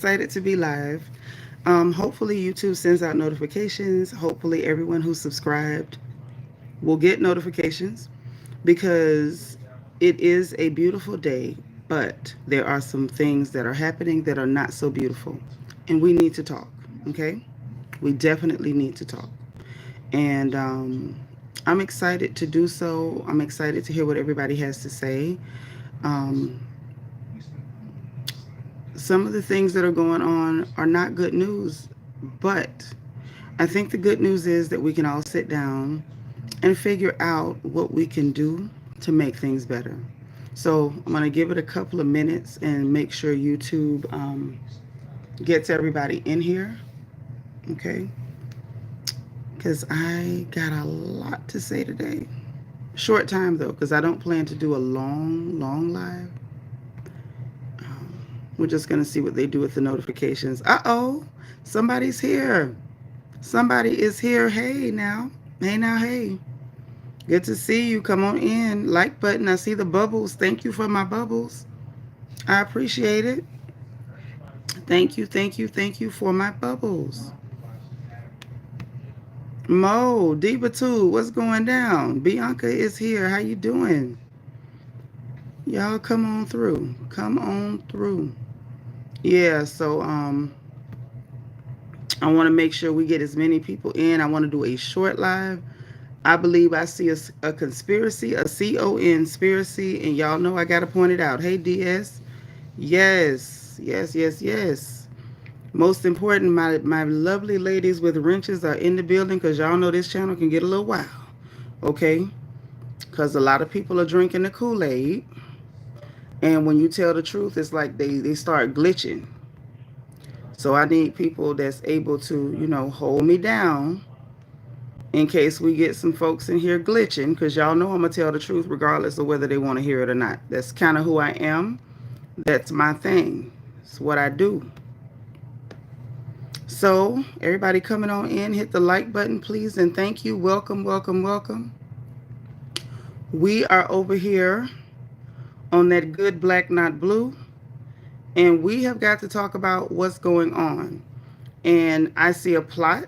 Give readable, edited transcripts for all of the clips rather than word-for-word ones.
excited to be live. Hopefully, YouTube sends out notifications. Hopefully, everyone who's subscribed will get notifications because it is a beautiful day, but there are some things that are happening that are not so beautiful. And we need to talk, okay? We definitely need to talk. And I'm excited to do so. I'm excited to hear what everybody has to say. Um, some of the things that are going on are not good news, but I think the good news is that we can all sit down and figure out what we can do to make things better. So I'm going to give it a couple of minutes and make sure YouTube gets everybody in here, okay? Because I got a lot to say today. Short time though, because I don't plan to do a long live. We're just going to see what they do with the notifications. Uh-oh, somebody's here. Somebody is here. Hey now. Hey now, hey. Good to see you. Come on in. Like button. I see the bubbles. Thank you for my bubbles. I appreciate it. Thank you, thank you, thank you for my bubbles. Mo, Diva 2, what's going down? Bianca is here. How you doing? Y'all come on through. Come on through. Yeah, so I want to make sure we get as many people in. I want to do a short live. I believe I see a conspiracy, a conspiracy, and y'all know I got to point it out. Hey, DS. Yes, yes, yes, yes. Most important, my lovely ladies with wrenches are in the building because y'all know this channel can get a little wild, okay? Because a lot of people are drinking the Kool-Aid, and when you tell the truth, it's like they start glitching. So I need people that's able to, hold me down in case we get some folks in here glitching, because y'all know I'm going to tell the truth regardless of whether they want to hear it or not. That's kind of who I am. That's my thing. It's what I do. So everybody coming on in, hit the like button, please, and thank you. Welcome, welcome, welcome. We are over here on that good black, not blue, and we have got to talk about what's going on. And I see a plot.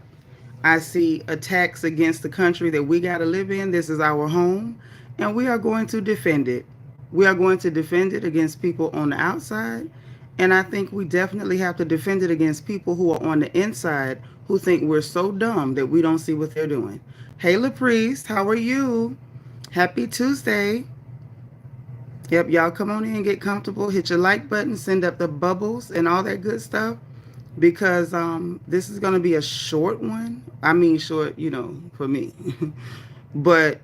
I see attacks against the country that we got to live in. This is our home, and we are going to defend it. We are going to defend it against people on the outside, and I think we definitely have to defend it against people who are on the inside who think we're so dumb that we don't see what they're doing. Hey, LaPriest, how are you? Happy Tuesday. Yep, y'all come on in, get comfortable, hit your like button, send up the bubbles and all that good stuff, because this is going to be a short one. I mean short, for me. But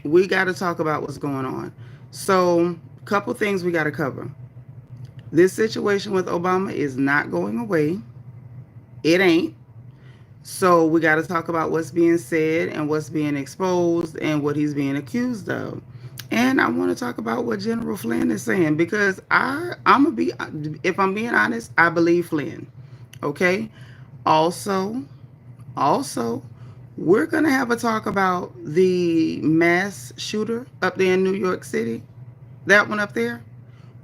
we got to talk about what's going on. So, a couple things we got to cover. This situation with Obama is not going away. It ain't. So we got to talk about what's being said and what's being exposed and what he's being accused of. And I want to talk about what General Flynn is saying, because if I'm being honest, I believe Flynn. Okay. Also, we're going to have a talk about the mass shooter up there in New York City. That one up there.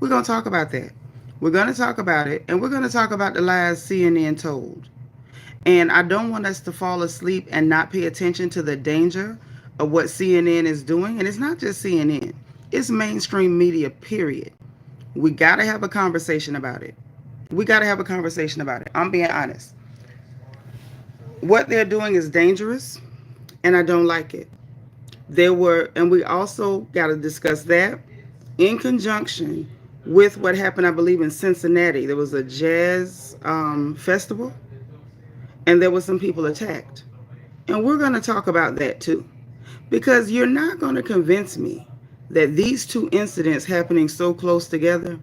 We're going to talk about that. We're going to talk about it, and we're going to talk about the lies CNN told. And I don't want us to fall asleep and not pay attention to the danger of what CNN is doing. And it's not just CNN. It's mainstream media, period. We got to have a conversation about it. We got to have a conversation about it. I'm being honest. What they're doing is dangerous, and I don't like it. And we also got to discuss that in conjunction with what happened, I believe, in Cincinnati. There was a jazz festival, and there were some people attacked. And we're going to talk about that too, because you're not going to convince me that these two incidents happening so close together,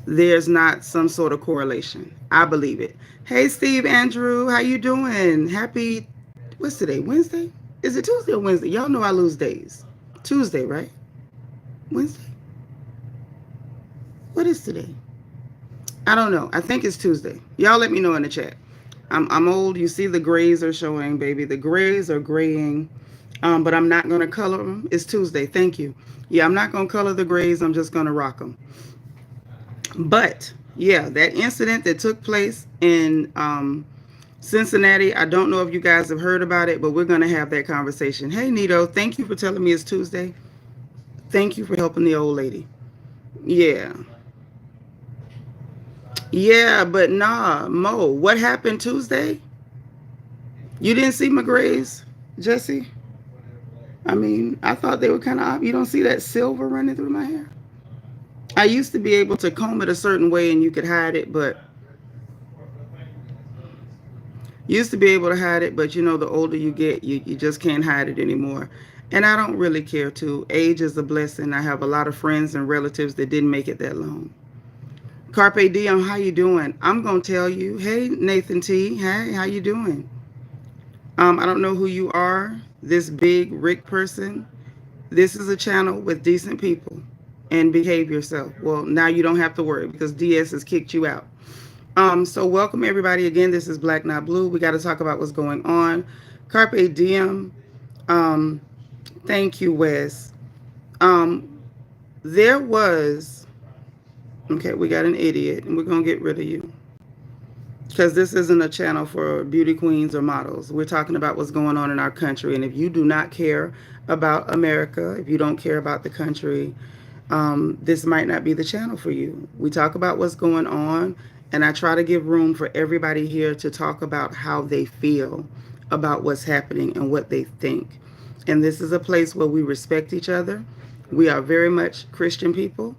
there's not some sort of correlation. I believe it. Hey, Steve Andrew, how you doing? Happy, what's today, Wednesday? Is it Tuesday or Wednesday? Y'all know I lose days. Tuesday, right? Wednesday? What is today? I don't know. I think it's Tuesday. Y'all let me know in the chat. I'm old. You see the grays are showing, baby. The grays are graying. But I'm not going to color them. It's Tuesday. Thank you. Yeah, I'm not going to color the grays. I'm just going to rock them. But Yeah, that incident that took place in Cincinnati. I don't know if you guys have heard about it, but we're going to have that conversation. Hey, Nito, thank you for telling me it's Tuesday. Thank you for helping the old lady. Yeah. Yeah, but nah, Mo, what happened Tuesday? You didn't see McGrays, Jesse? I mean, I thought they were kind of, you don't see that silver running through my hair? I used to be able to comb it a certain way and you could hide it, but used to be able to hide it, but you know, the older you get, you just can't hide it anymore. And I don't really care to. Age is a blessing. I have a lot of friends and relatives that didn't make it that long. Carpe Diem, how you doing? I'm gonna tell you. Hey, Nathan T. Hey, how you doing? I don't know who you are. This big Rick person. This is a channel with decent people, and behave yourself. Well, now you don't have to worry because DS has kicked you out. So welcome everybody again. This is Black Not Blue. We got to talk about what's going on. Carpe Diem. Um, thank you, Wes. Um, there was okay. We got an idiot, and we're gonna get rid of you because this isn't a channel for beauty queens or models. We're talking about what's going on in our country, and if you do not care about America, if you don't care about the country, this might not be the channel for you. We talk about what's going on, and I try to give room for everybody here to talk about how they feel about what's happening and what they think. And this is a place where we respect each other. We are very much Christian people,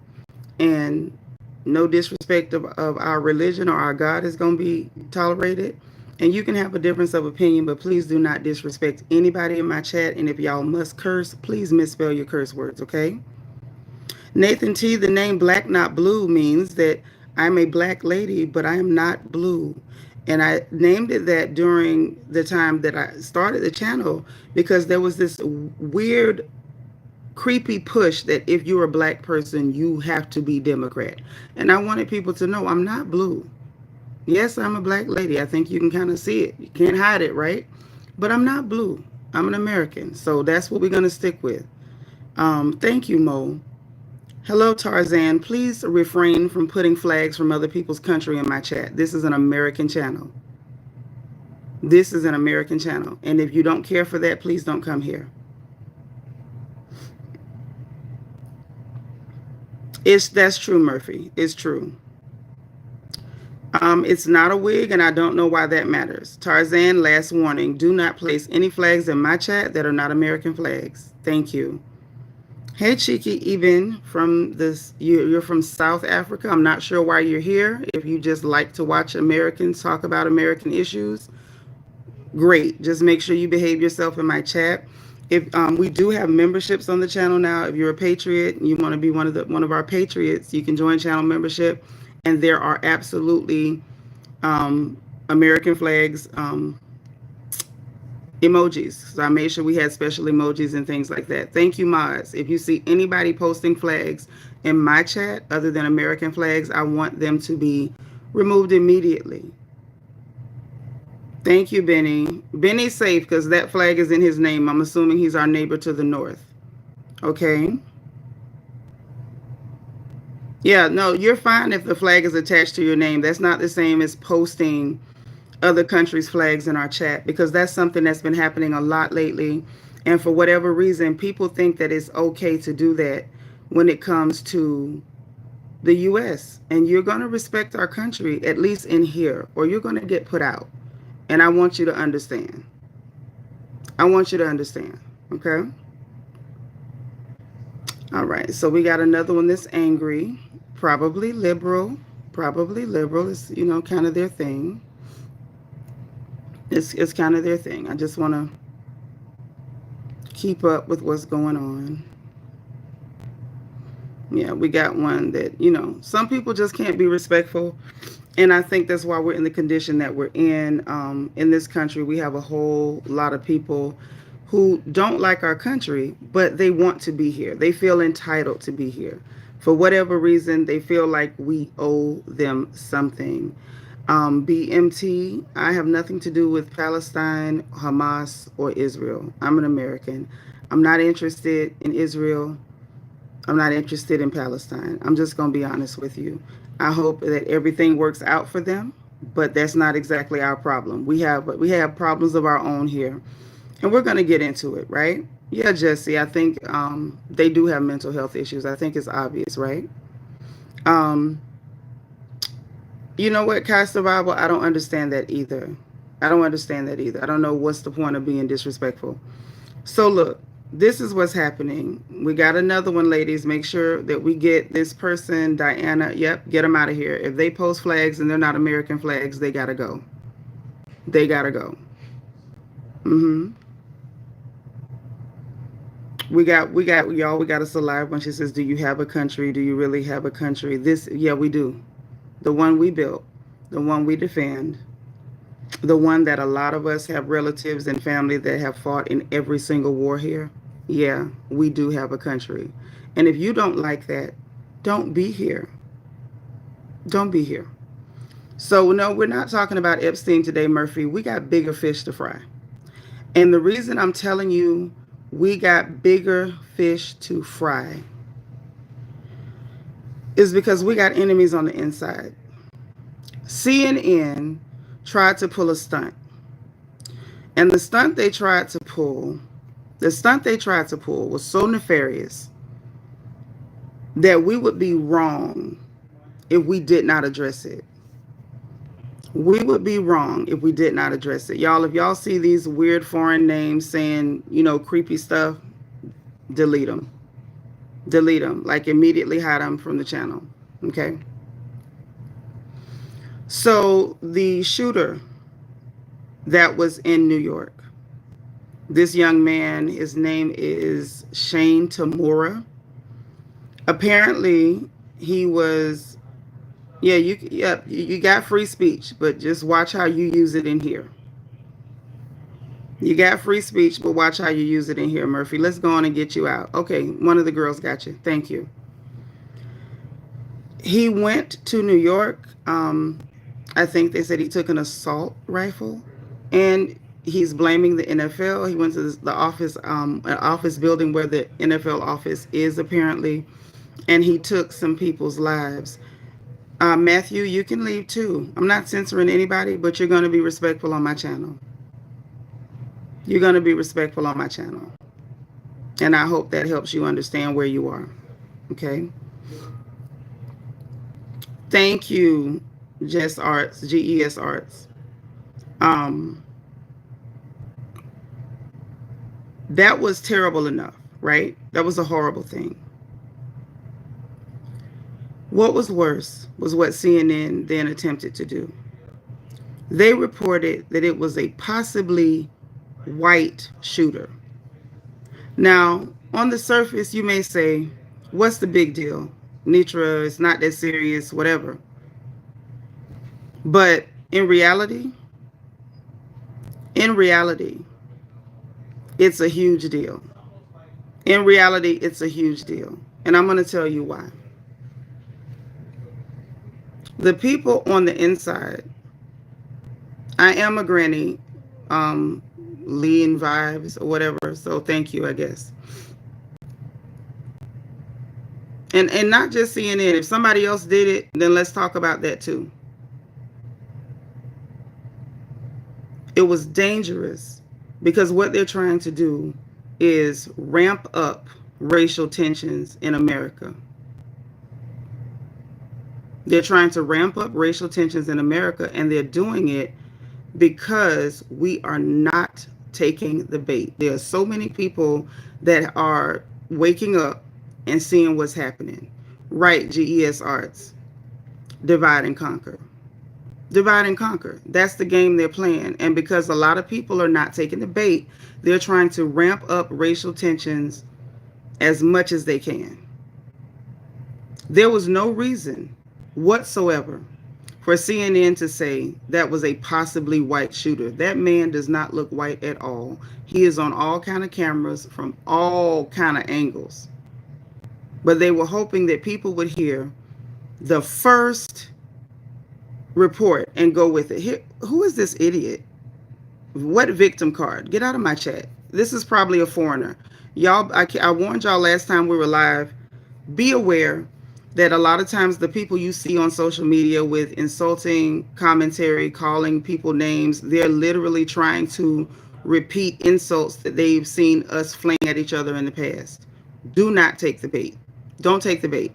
and no disrespect of our religion or our God is going to be tolerated. And you can have a difference of opinion, but please do not disrespect anybody in my chat. And if y'all must curse, please misspell your curse words, okay? Nathan T, the name Black Not Blue means that I'm a black lady, but I am not blue. And I named it that during the time that I started the channel because there was this weird, creepy push that if you're a black person, you have to be Democrat. And I wanted people to know I'm not blue. Yes, I'm a black lady. I think you can kind of see it. You can't hide it, right? But I'm not blue. I'm an American. So that's what we're going to stick with. Thank you, Mo. Hello, Tarzan. Please refrain from putting flags from other people's country in my chat. This is an American channel. This is an American channel. And if you don't care for that, please don't come here. That's true, Murphy. It's true. It's not a wig, and I don't know why that matters. Tarzan, last warning. Do not place any flags in my chat that are not American flags. Thank you. Hey, Cheeky, even from this, you're from South Africa. I'm not sure why you're here. If you just like to watch Americans talk about American issues, great. Just make sure you behave yourself in my chat. If we do have memberships on the channel now, if you're a patriot and you want to be one of our patriots, you can join channel membership, and there are absolutely American flags emojis. So I made sure we had special emojis and things like that. Thank you, mods. If you see anybody posting flags in my chat other than American flags, I want them to be removed immediately. Thank you, Benny. Benny's safe because that flag is in his name. I'm assuming he's our neighbor to the north. Okay. Yeah, no, you're fine if the flag is attached to your name. That's not the same as posting other countries' flags in our chat because that's something that's been happening a lot lately. And for whatever reason, people think that it's okay to do that when it comes to the U.S. And you're going to respect our country, at least in here, or you're going to get put out. And I want you to understand. I want you to understand. Okay? All right. So we got another one that's angry. Probably liberal. Probably liberal is, you know, kind of their thing. It's kind of their thing. I just want to keep up with what's going on. Yeah, we got one that, you know, some people just can't be respectful. And I think that's why we're in the condition that we're in. In this country, we have a whole lot of people who don't like our country, but they want to be here. They feel entitled to be here. For whatever reason, they feel like we owe them something. BMT, I have nothing to do with Palestine, Hamas, or Israel. I'm an American. I'm not interested in Israel. I'm not interested in Palestine. I'm just going to be honest with you. I hope that everything works out for them, but that's not exactly our problem. We have problems of our own here, and we're going to get into it, right? Yeah, Jesse. I think they do have mental health issues. I think it's obvious, right? Um, you know what, Kai Survival? I don't understand that either. I don't understand that either. I don't know what's the point of being disrespectful. So look, this is what's happening. We got another one, ladies. Make sure that we get this person, Diana. Yep, get them out of here. If they post flags and they're not American flags, they gotta go. They gotta go. Mm-hmm. We got y'all. We got us a live one. She says, "Do you have a country? Do you really have a country?" This, yeah, we do. The one we built, the one we defend, the one that a lot of us have relatives and family that have fought in every single war here. Yeah, we do have a country. And if you don't like that, don't be here. Don't be here. So, no, we're not talking about Epstein today, Murphy. We got bigger fish to fry. And the reason I'm telling you we got bigger fish to fry is because we got enemies on the inside. CNN tried to pull a stunt. And the stunt they tried to pull was so nefarious that we would be wrong if we did not address it. We would be wrong if we did not address it. Y'all, if y'all see these weird foreign names saying, creepy stuff, delete them. Delete them. Like, immediately hide them from the channel. Okay? So, the shooter that was in New York, this young man, his name is Shane Temura. Apparently, he was, you got free speech, but just watch how you use it in here. You got free speech, but watch how you use it in here, Murphy. Let's go on and get you out. Okay, one of the girls got you. Thank you. He went to New York. I think they said he took an assault rifle, and he's blaming the NFL. He went to the office, an office building where the NFL office is apparently, and he took some people's lives. Matthew, you can leave too. I'm not censoring anybody, but you're going to be respectful on my channel. You're going to be respectful on my channel. And I hope that helps you understand where you are. Okay? Thank you, Jess Arts, GES Arts. That was terrible enough, right? That was a horrible thing. What was worse was what CNN then attempted to do. They reported that it was a possibly white shooter. Now, on the surface, you may say, what's the big deal? Nitra, it's not that serious, whatever. But in reality, it's a huge deal. In reality, it's a huge deal. And I'm going to tell you why. The people on the inside, I am a granny, lean vibes or whatever, so thank you, I guess. And not just CNN. If somebody else did it, then let's talk about that too. It was dangerous because what they're trying to do is ramp up racial tensions in America. They're trying to ramp up racial tensions in America, and they're doing it because we are not taking the bait. There are so many people that are waking up and seeing what's happening. Right, GES Arts. Divide and conquer. Divide and conquer. That's the game they're playing. And because a lot of people are not taking the bait, they're trying to ramp up racial tensions as much as they can. There was no reason whatsoever for CNN to say that was a possibly white shooter. That man does not look white at all. He is on all kind of cameras from all kind of angles. But they were hoping that people would hear the first report and go with it. Here, who is this idiot? What victim card? Get out of my chat. This is probably a foreigner. Y'all, I warned y'all last time we were live. Be aware that a lot of times the people you see on social media with insulting commentary, calling people names, they're literally trying to repeat insults that they've seen us fling at each other in the past. Do not take the bait. Don't take the bait.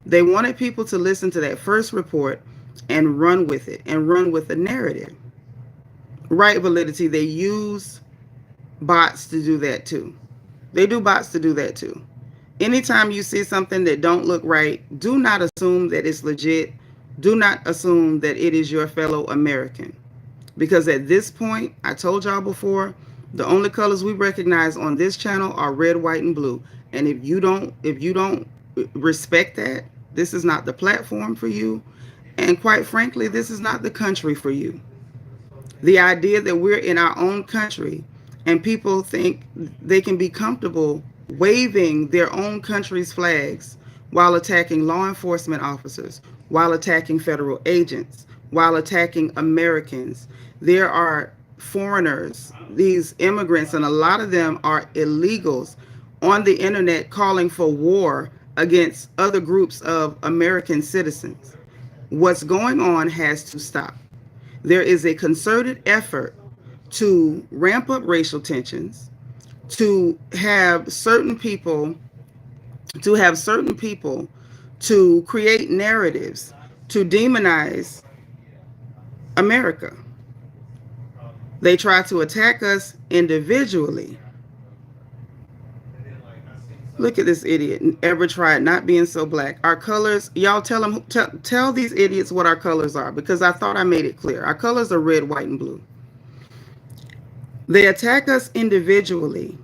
They wanted people to listen to that first report and run with it and run with the narrative. Right, validity. They use bots to do that too. They do bots to do that too. Anytime you see something that don't look right, do not assume that it's legit. Do not assume that it is your fellow American. Because at this point, I told y'all before, the only colors we recognize on this channel are red, white, and blue. And if you don't respect that, this is not the platform for you. And quite frankly, this is not the country for you. The idea that we're in our own country and people think they can be comfortable waving their own country's flags while attacking law enforcement officers, while attacking federal agents, while attacking Americans. There are foreigners, these immigrants, and a lot of them are illegals on the internet calling for war against other groups of American citizens. What's going on has to stop. There is a concerted effort to ramp up racial tensions, to have certain people to create narratives to demonize America. They try to attack us individually. Look at this idiot. Ever tried not being so black? Our colors, y'all tell these idiots what our colors are, because I thought I made it clear. Our colors are red, white, and blue. They attack us individually.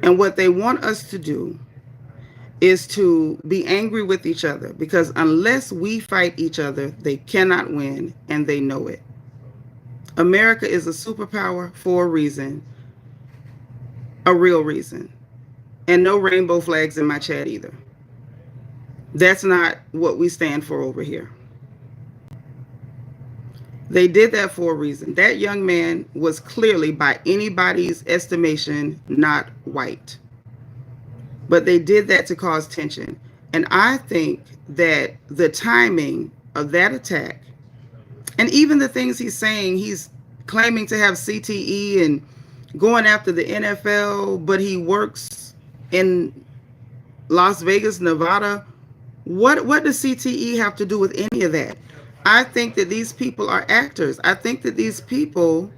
And what they want us to do is to be angry with each other, because unless we fight each other, they cannot win, and they know it. America is a superpower for a reason, a real reason. And no rainbow flags in my chat either. That's not what we stand for over here. They did that for a reason. That young man was clearly, by anybody's estimation, not white. But they did that to cause tension. And I think that the timing of that attack, and even the things he's saying, he's claiming to have CTE and going after the NFL, but he works in Las Vegas, Nevada. What does CTE have to do with any of that? I think that these people are actors. I think that these people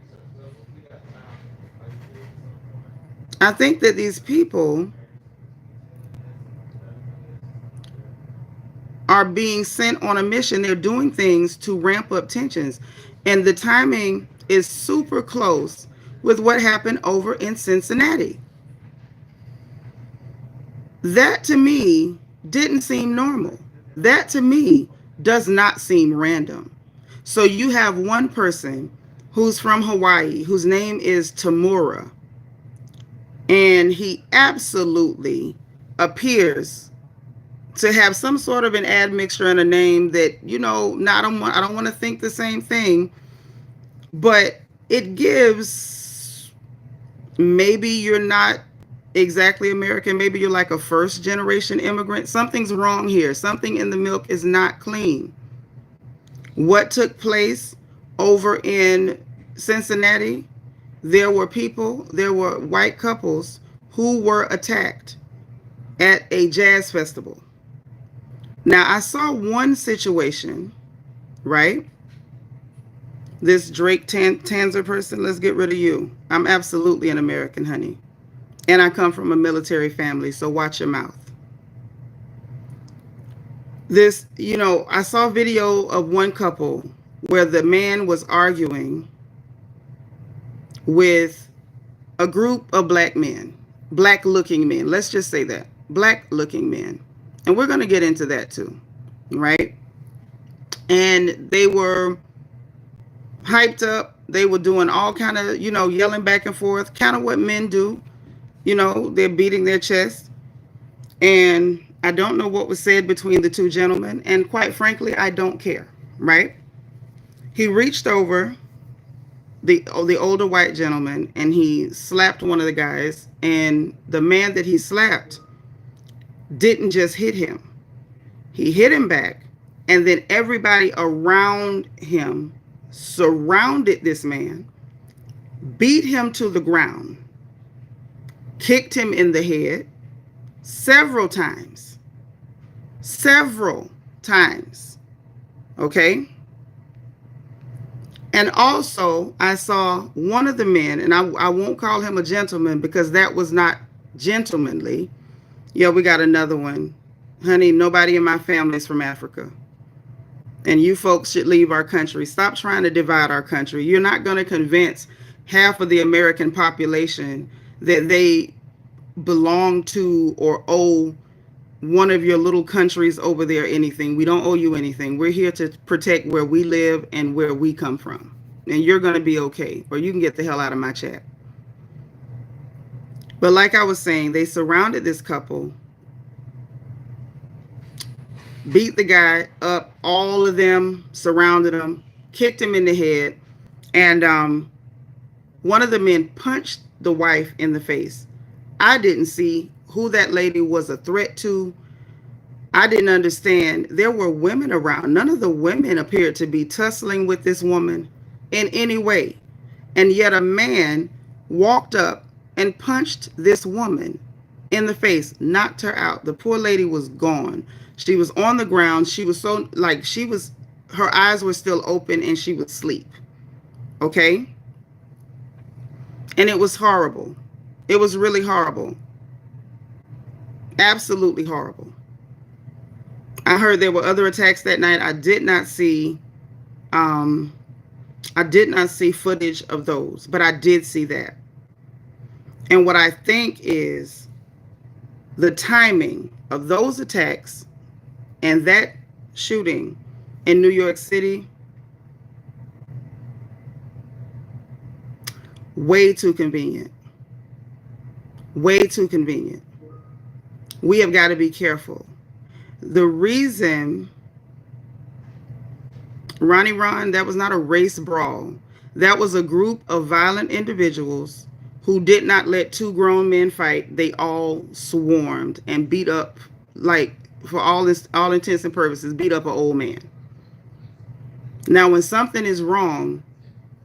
are being sent on a mission. They're doing things to ramp up tensions. And the timing is super close with what happened over in Cincinatti. That to me didn't seem normal. That to me does not seem random. So you have one person who's from Hawaii, whose name is Temura, and he absolutely appears to have some sort of an admixture in a name that, I don't want to think the same thing, but it gives, maybe you're not exactly American. Maybe you're like a first generation immigrant. Something's wrong here. Something in the milk is not clean. What took place over in Cincinnati? There were white couples who were attacked at a jazz festival. Now, I saw one situation, right? This Drake Tanzer person, let's get rid of you. I'm absolutely an American, honey. And I come from a military family, so watch your mouth. This, I saw a video of one couple where the man was arguing with a group of black men, black-looking men. Let's just say that, black-looking men. And we're going to get into that too, right? And they were hyped up. They were doing all kind of, yelling back and forth, kind of what men do. They're beating their chest. And I don't know what was said between the two gentlemen. And quite frankly, I don't care, right? He reached over the older white gentleman and he slapped one of the guys. And the man that he slapped didn't just hit him. He hit him back, and then everybody around him surrounded this man, beat him to the ground, kicked him in the head several times. Several times. Okay? And also, I saw one of the men, and I won't call him a gentleman because that was not gentlemanly. Yeah, we got another one. Honey, nobody in my family is from Africa. And you folks should leave our country. Stop trying to divide our country. You're not going to convince half of the American population that they belong to or owe one of your little countries over there anything. We don't owe you anything. We're here to protect where we live and where we come from. And you're going to be okay, or you can get the hell out of my chat. But like I was saying, they surrounded this couple, beat the guy up, all of them surrounded him, kicked him in the head, and one of the men punched the wife in the face. I didn't see who that lady was a threat to. I didn't understand. There were women around. None of the women appeared to be tussling with this woman in any way. And yet a man walked up and punched this woman in the face, knocked her out. The poor lady was gone. She was on the ground. She was so, like, her eyes were still open and she was asleep. Okay? And it was horrible. It was really horrible. Absolutely horrible. I heard there were other attacks that night. I did not see footage of those, but I did see that. And what I think is the timing of those attacks and that shooting in New York City, way too convenient. Way too convenient. We have got to be careful. The reason, Ronnie Ron, that was not a race brawl. That was a group of violent individuals who did not let two grown men fight. They all swarmed and beat up, like, for all intents and purposes, beat up an old man. Now, when something is wrong,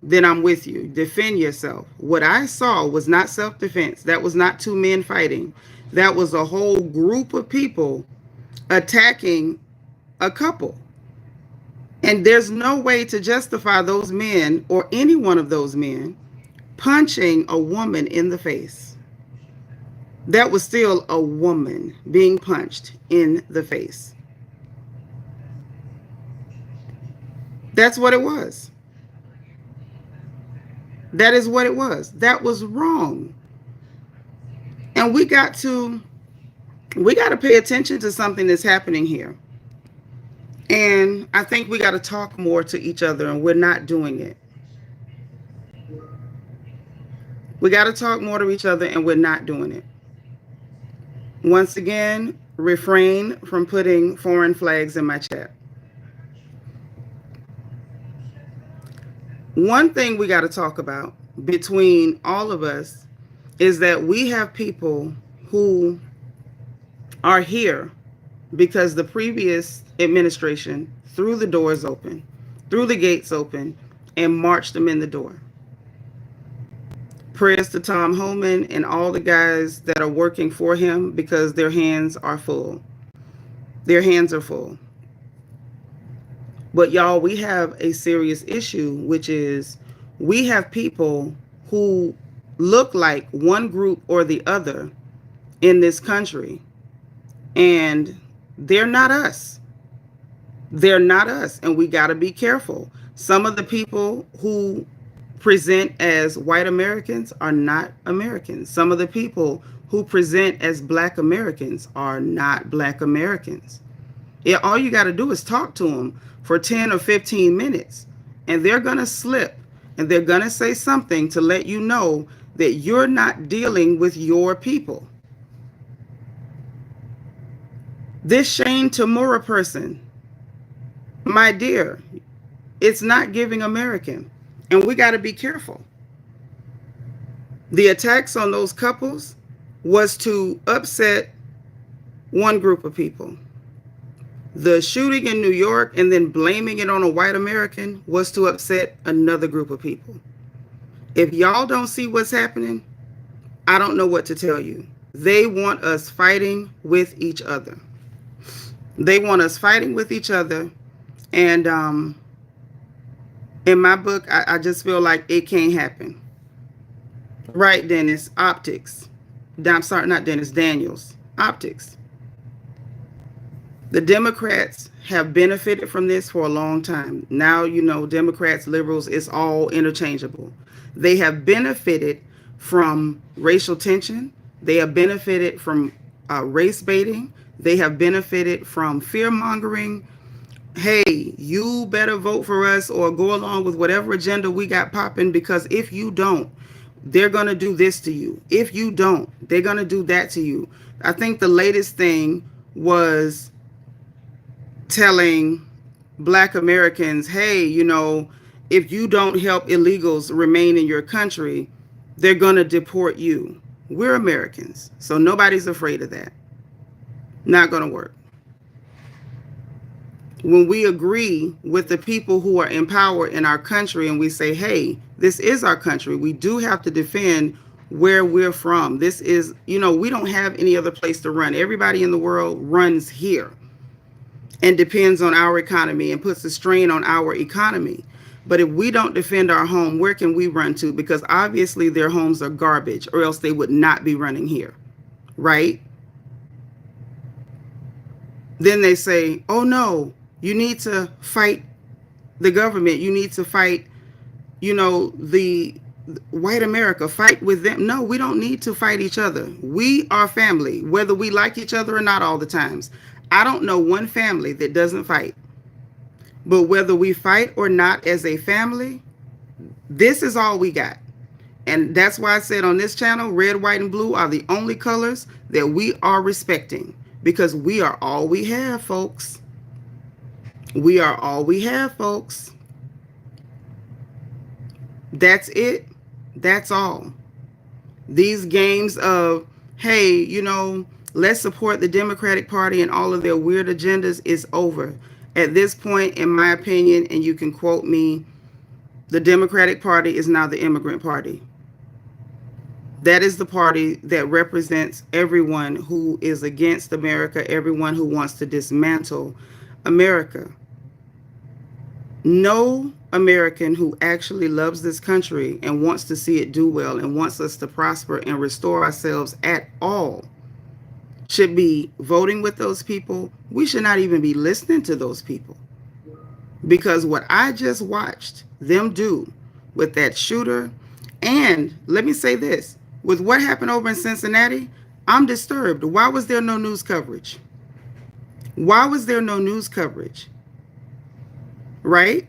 then I'm with you. Defend yourself. What I saw was not self-defense. That was not two men fighting. That was a whole group of people attacking a couple. And there's no way to justify those men or any one of those men punching a woman in the face. That was still a woman being punched in the face. That's what it was. That is what it was. That was wrong. And we got to pay attention to something that's happening here. And I think we got to talk more to each other, and we're not doing it. We got to talk more to each other, and we're not doing it. Once again, refrain from putting foreign flags in my chat. One thing we got to talk about between all of us is that we have people who are here because the previous administration threw the doors open, threw the gates open, and marched them in the door. Prayers to Tom Homan and all the guys that are working for him, because their hands are full. Their hands are full. But y'all, we have a serious issue, which is we have people who look like one group or the other in this country, and they're not us. They're not us, and we got to be careful. Some of the people who present as white Americans are not Americans. Some of the people who present as Black Americans are not Black Americans. Yeah, all you got to do is talk to them for 10 or 15 minutes, and they're going to slip, and they're going to say something to let you know that you're not dealing with your people. This Shane Temura person, my dear, it's not giving American, and we got to be careful. The attacks on those couples was to upset one group of people. The shooting in New York and then blaming it on a white American was to upset another group of people. If y'all don't see what's happening, I don't know what to tell you. They want us fighting with each other. They want us fighting with each other. And in my book, I just feel like it can't happen. Right, Dennis? Optics. I'm sorry, not Dennis, Daniels. Optics. The Democrats have benefited from this for a long time. Now, Democrats, liberals, it's all interchangeable. They have benefited from racial tension. They have benefited from race baiting. They have benefited from fear mongering. Hey, you better vote for us or go along with whatever agenda we got popping, because if you don't, they're going to do this to you. If you don't, they're going to do that to you. I think the latest thing was telling Black Americans, hey, if you don't help illegals remain in your country, they're going to deport you. We're Americans, so nobody's afraid of that. Not going to work. When we agree with the people who are in power in our country and we say, hey, this is our country, we do have to defend where we're from. This is, we don't have any other place to run. Everybody in the world runs here and depends on our economy and puts a strain on our economy. But if we don't defend our home, where can we run to? Because obviously their homes are garbage, or else they would not be running here, right? Then they say, oh no, you need to fight the government. You need to fight, the white America, fight with them. No, we don't need to fight each other. We are family, whether we like each other or not all the times. I don't know one family that doesn't fight. But whether we fight or not as a family, this is all we got. And that's why I said on this channel, red, white, and blue are the only colors that we are respecting, because we are all we have, folks. We are all we have, folks. That's it. That's all. These games of, hey, let's support the Democratic Party and all of their weird agendas is over. At this point, in my opinion, and you can quote me, the Democratic Party is now the Immigrant Party. That is the party that represents everyone who is against America, everyone who wants to dismantle America. No American who actually loves this country and wants to see it do well and wants us to prosper and restore ourselves at all should be voting with those people. We should not even be listening to those people, because what I just watched them do with that shooter, and let me say this, with what happened over in Cincinatti, I'm disturbed. Why was there no news coverage? Why was there no news coverage? Right?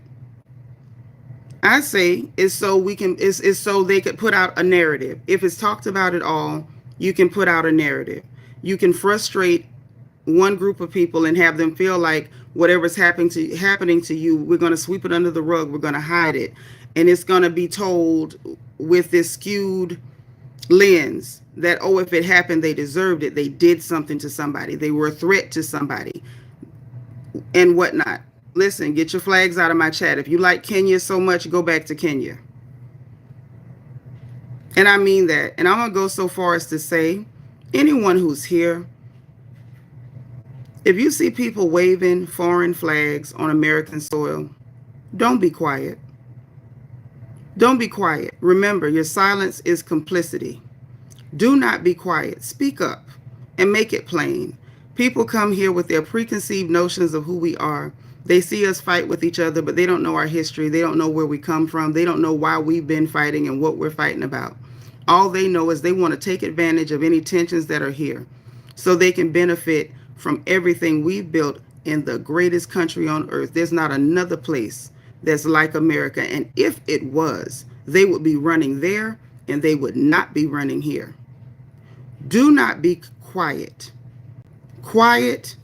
I say it's so it's so they could put out a narrative. If it's talked about at all, you can put out a narrative. You can frustrate one group of people and have them feel like whatever's happening to you, we're going to sweep it under the rug, we're going to hide it, and it's going to be told with this skewed lens that, oh, if it happened, they deserved it, they did something to somebody, they were a threat to somebody, and whatnot. Listen, get your flags out of my chat. If you like Kenya so much, go back to Kenya. And I mean that. And I'm going to go so far as to say, anyone who's here, if you see people waving foreign flags on American soil, don't be quiet. Don't be quiet. Remember, your silence is complicity. Do not be quiet. Speak up and make it plain. People come here with their preconceived notions of who we are. They see us fight with each other, but they don't know our history. They don't know where we come from. They don't know why we've been fighting and what we're fighting about. All they know is they want to take advantage of any tensions that are here so they can benefit from everything we've built in the greatest country on earth. There's not another place that's like America. And if it was, they would be running there and they would not be running here. Do not be quiet. Quiet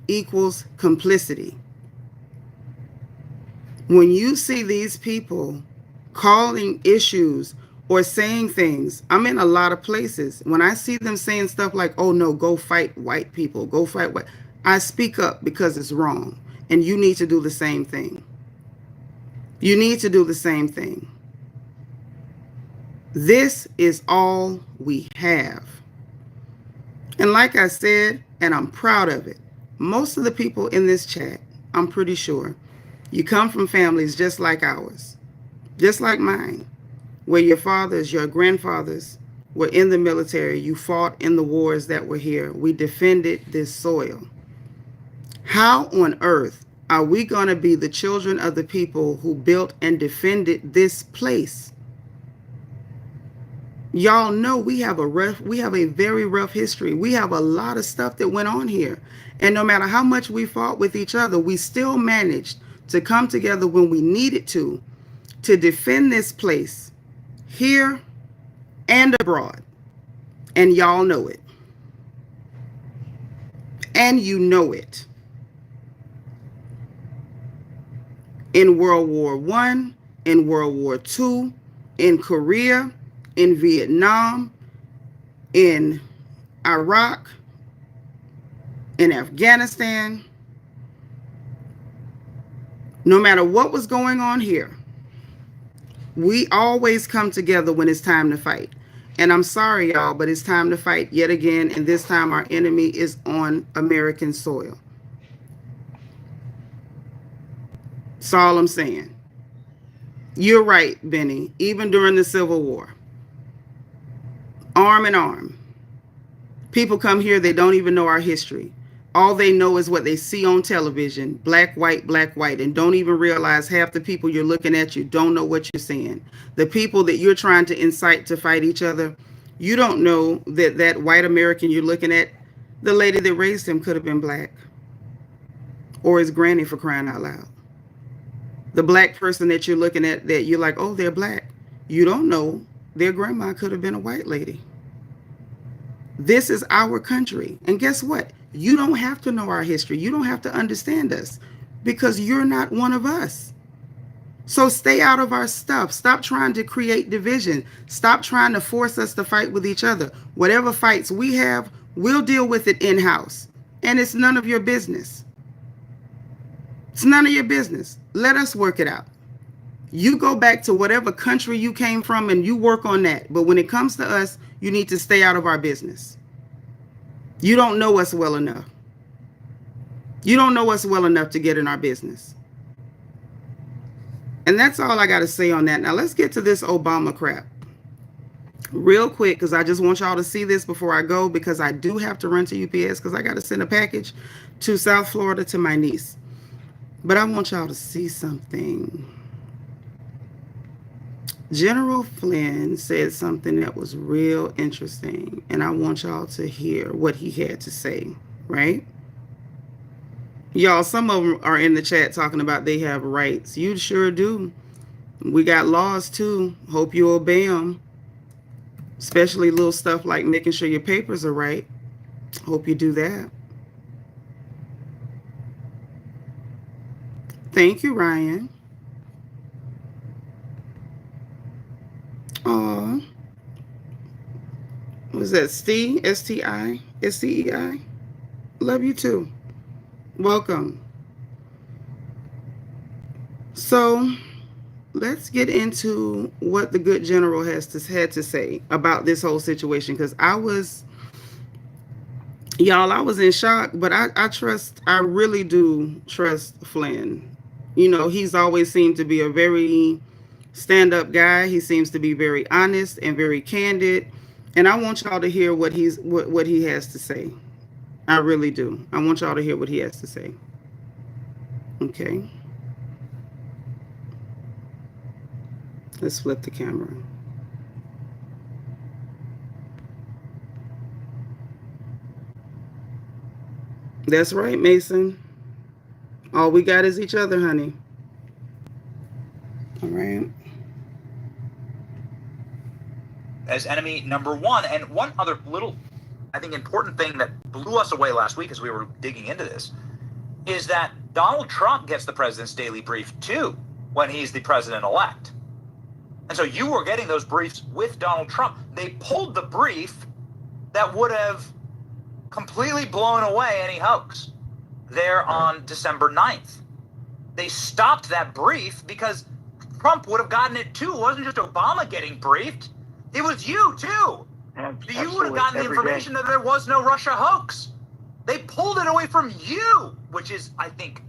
equals complicity. When you see these people calling issues or saying things. I'm in a lot of places. When I see them saying stuff like, oh no, go fight white people, go fight white, I speak up because it's wrong. And you need to do the same thing. You need to do the same thing. This is all we have. And like I said, and I'm proud of it, most of the people in this chat, I'm pretty sure, you come from families just like ours, just like mine, where your fathers, your grandfathers were in the military. You fought in the wars that were here. We defended this soil. How on earth are we going to be the children of the people who built and defended this place? Y'all know we have a very rough history. We have a lot of stuff that went on here. And no matter how much we fought with each other, we still managed to come together when we needed to defend this place here and abroad. And y'all know it. And you know it. In World War I, in World War II, in Korea, in Vietnam, in Iraq, in Afghanistan. No matter what was going on here, we always come together when it's time to fight. And I'm sorry, y'all, but it's time to fight yet again. And this time our enemy is on American soil. That's all I'm saying. You're right, Benny. Even during the Civil War, arm in arm. People come here, they don't even know our history. All they know is what they see on television, black, white, and don't even realize half the people you're looking at, you don't know what you're seeing. The people that you're trying to incite to fight each other, you don't know that that white American you're looking at, the lady that raised him could have been black. Or his granny, for crying out loud. The black person that you're looking at that you're like, oh, they're black. You don't know their grandma could have been a white lady. This is our country. And guess what? You don't have to know our history. You don't have to understand us because you're not one of us. So stay out of our stuff. Stop trying to create division. Stop trying to force us to fight with each other. Whatever fights we have, we'll deal with it in-house. And it's none of your business. It's none of your business. Let us work it out. You go back to whatever country you came from and you work on that. But when it comes to us, you need to stay out of our business. You don't know us well enough. You don't know us well enough to get in our business. And that's all I got to say on that. Now let's get to this Obama crap real quick, because I just want y'all to see this before I go, because I do have to run to UPS because I got to send a package to South Florida to my niece. But I want y'all to see something. General Flynn said something that was real interesting, and I want y'all to hear what he had to say, right? Y'all, some of them are in the chat talking about they have rights. You sure do. We got laws too. Hope you obey them. Especially little stuff like making sure your papers are right. Hope you do that. Thank you, Ryan. Oh, was that Steve? S-T-I? S-T-E-I? Love you too. Welcome. So let's get into what the good general had to say about this whole situation, because I was in shock, but I really do trust Flynn. You know, he's always seemed to be a very stand-up guy. He seems to be very honest and very candid. And I want y'all to hear what he has to say. I really do. I want y'all to hear what he has to say. Okay. Let's flip the camera. That's right, Mason. All we got is each other, honey. All right. As enemy number one. And one other little, I think, important thing that blew us away last week as we were digging into this is that Donald Trump gets the president's daily brief too when he's the president-elect. And so you were getting those briefs with Donald Trump. They pulled the brief that would have completely blown away any hoax there on December 9th. They stopped that brief because Trump would have gotten it too. It wasn't just Obama getting briefed. It was you too. You would have gotten the information that there was no Russia hoax. They pulled it away from you, which is, I think,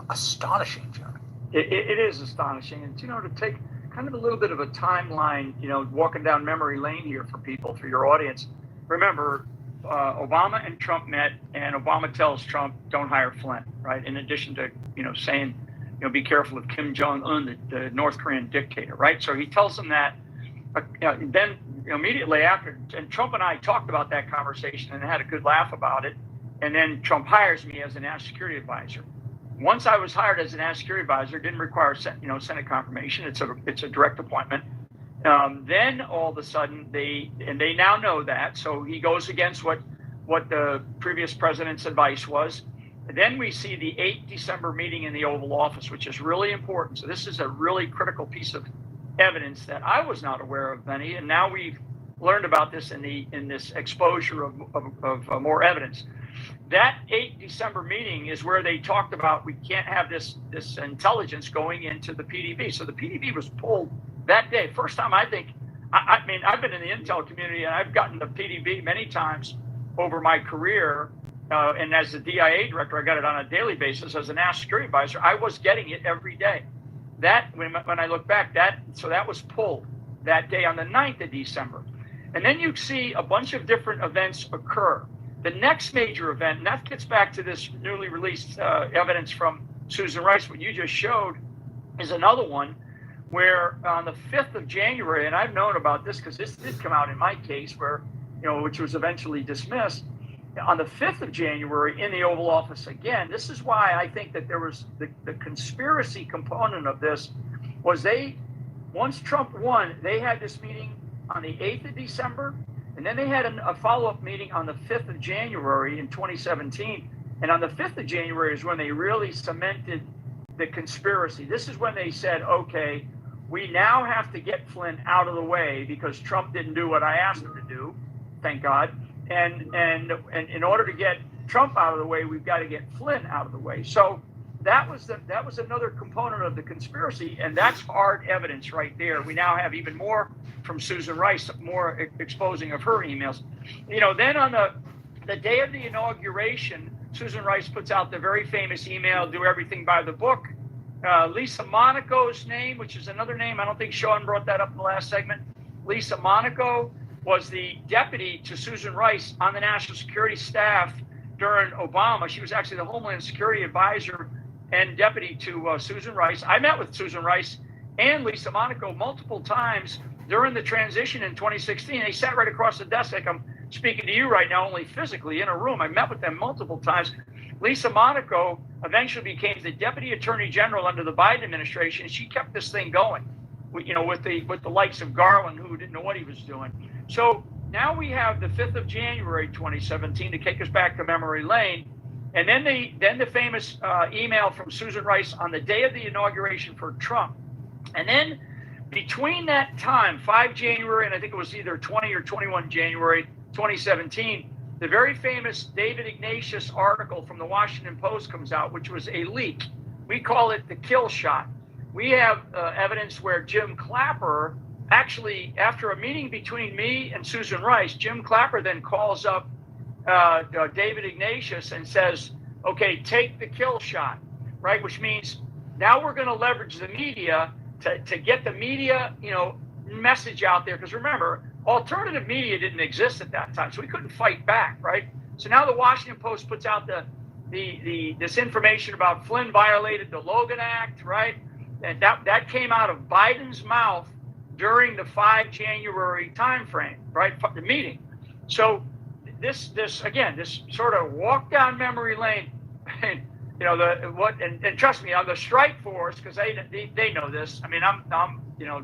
astonishing, John. It is astonishing. And, to take kind of a little bit of a timeline, walking down memory lane here for people, for your audience. Remember, Obama and Trump met, and Obama tells Trump, don't hire Flynn, right? In addition to, saying, be careful of Kim Jong-un, the North Korean dictator, right? So he tells him that. Then immediately after, and Trump and I talked about that conversation and had a good laugh about it. And then Trump hires me as a national security advisor. Once I was hired as a national security advisor, it didn't require Senate confirmation. It's a direct appointment. Then all of a sudden they now know that. So he goes against what the previous president's advice was. And then we see the 8th December meeting in the Oval Office, which is really important. So this is a really critical piece of evidence that I was not aware of, Benny, and now we've learned about this in this exposure of more evidence. That 8th December meeting is where they talked about we can't have this intelligence going into the PDB. So the PDB was pulled that day. First time I think, I mean, I've been in the intel community and I've gotten the PDB many times over my career. And as the DIA director, I got it on a daily basis. As a national security advisor, I was getting it every day. That, when I look back, that was pulled that day on the 9th of December. And then you see a bunch of different events occur. The next major event, and that gets back to this newly released evidence from Susan Rice, what you just showed, is another one where on the 5th of January, and I've known about this because this did come out in my case where, which was eventually dismissed. On the 5th of January in the Oval Office again, this is why I think that there was the conspiracy component of this was once Trump won, they had this meeting on the 8th of December, and then they had a follow-up meeting on the 5th of January in 2017. And on the 5th of January is when they really cemented the conspiracy. This is when they said, okay, we now have to get Flynn out of the way because Trump didn't do what I asked him to do, thank God. And in order to get Trump out of the way, we've got to get Flynn out of the way. So that was another component of the conspiracy, and that's hard evidence right there. We now have even more from Susan Rice, more exposing of her emails. Then on the day of the inauguration, Susan Rice puts out the very famous email, "Do everything by the book." Lisa Monaco's name, which is another name, I don't think Sean brought that up in the last segment. Lisa Monaco was the deputy to Susan Rice on the national security staff during Obama. She was actually the Homeland Security advisor and deputy to Susan Rice. I met with Susan Rice and Lisa Monaco multiple times during the transition in 2016. They sat right across the desk like I'm speaking to you right now, only physically in a room. I met with them multiple times. Lisa Monaco eventually became the deputy attorney general under the Biden administration. She kept this thing going, with the likes of Garland, who didn't know what he was doing. So now we have the 5th of January, 2017, to take us back to memory lane. And then the famous email from Susan Rice on the day of the inauguration for Trump. And then between that time, 5 January, and I think it was either 20 or 21 January 2017, the very famous David Ignatius article from the Washington Post comes out, which was a leak. We call it the kill shot. We have evidence where Jim Clapper, actually, after a meeting between me and Susan Rice, Jim Clapper then calls up David Ignatius and says, okay, take the kill shot, right? Which means now we're going to leverage the media to get the media, message out there. Because remember, alternative media didn't exist at that time, so we couldn't fight back, right? So now the Washington Post puts out this information about Flynn violated the Logan Act, right? And that came out of Biden's mouth during the 5 January timeframe, right? The meeting. So this sort of walk down memory lane, and trust me, on the strike force, because they know this. I mean, I'm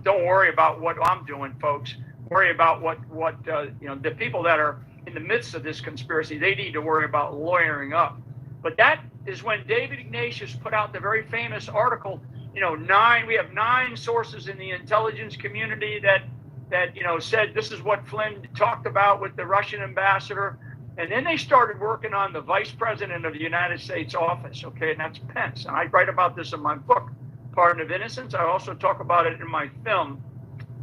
don't worry about what I'm doing, folks. Worry about what the people that are in the midst of this conspiracy, they need to worry about lawyering up. But that is when David Ignatius put out the very famous article we have 9 sources in the intelligence community that said this is what Flynn talked about with the Russian ambassador. And then they started working on the vice president of the United States office, okay, and that's Pence. And I write about this in my book, Pardon of Innocence. I also talk about it in my film,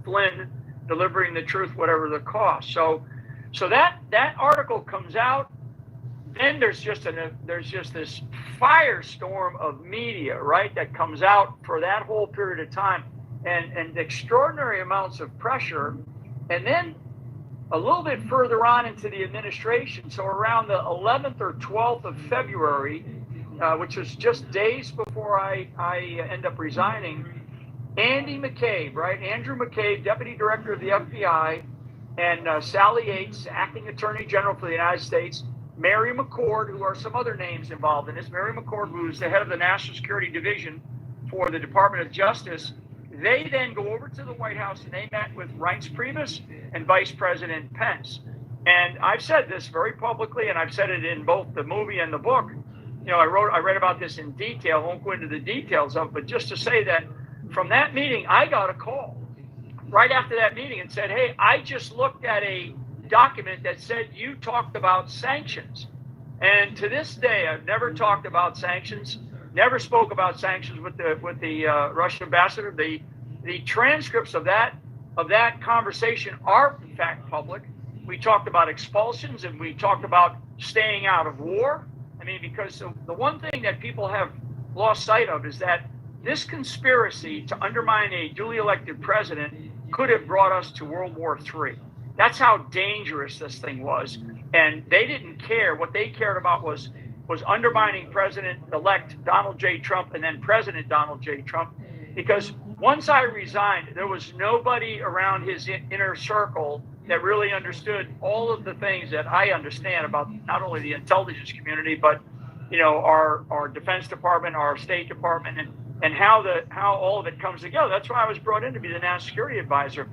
Flynn, Delivering the Truth, Whatever the Cost. So that article comes out. Then there's just this firestorm of media, right, that comes out for that whole period of time, and extraordinary amounts of pressure. And then a little bit further on into the administration, so around the 11th or 12th of February, which was just days before I end up resigning, Andy McCabe, right, Andrew McCabe, Deputy Director of the FBI, and Sally Yates, Acting Attorney General for the United States, Mary McCord, who are some other names involved in this, Mary McCord, who's the head of the National Security Division for the Department of Justice. They then go over to the White House and they met with Reince Priebus and Vice President Pence. And I've said this very publicly, and I've said it in both the movie and the book. I read about this in detail. I won't go into the details of it, but just to say that from that meeting, I got a call right after that meeting and said, hey, I just looked at a document that said you talked about sanctions. And to this day, I've never talked about sanctions. Never spoke about sanctions with the Russian ambassador. The transcripts of that conversation are in fact public. We talked about expulsions and we talked about staying out of war. I mean, because the one thing that people have lost sight of is that this conspiracy to undermine a duly elected president could have brought us to World War III. That's how dangerous this thing was. And they didn't care. What they cared about was undermining President-elect Donald J. Trump and then President Donald J. Trump. Because once I resigned, there was nobody around his inner circle that really understood all of the things that I understand about not only the intelligence community, but our Defense Department, our State Department, and how all of it comes together. That's why I was brought in to be the National Security Advisor.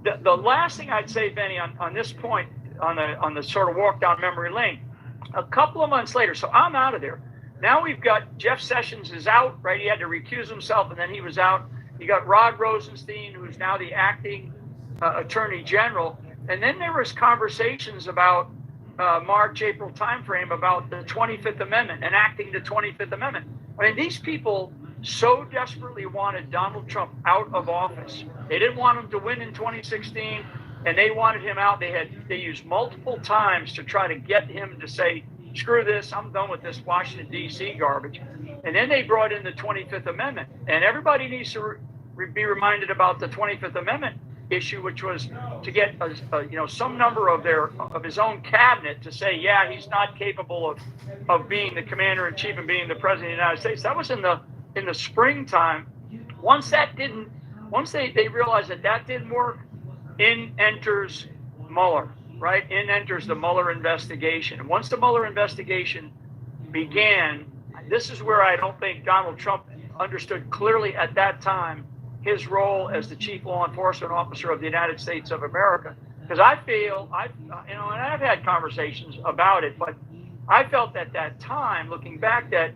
The last thing I'd say, Benny, on this point, on the sort of walk down memory lane, a couple of months later, so I'm out of there. Now we've got Jeff Sessions is out, right? He had to recuse himself, and then he was out. You got Rod Rosenstein, who's now the acting Attorney General. And then there was conversations about March, April timeframe about the 25th Amendment, enacting the 25th Amendment. I mean, these people so desperately wanted Donald Trump out of office. They didn't want him to win in 2016, and they wanted him out. They used multiple times to try to get him to say, screw this, I'm done with this Washington, D.C. garbage. And then they brought in the 25th Amendment. And everybody needs to be reminded about the 25th Amendment issue, which was to get some number of his own cabinet to say, yeah, he's not capable of being the commander in chief and being the president of the United States. That was in the springtime. Once they realized that didn't work, in enters Mueller, right? In enters the Mueller investigation. And once the Mueller investigation began, this is where I don't think Donald Trump understood clearly at that time his role as the chief law enforcement officer of the United States of America. Because I feel, and I've had conversations about it, but I felt at that time, looking back, that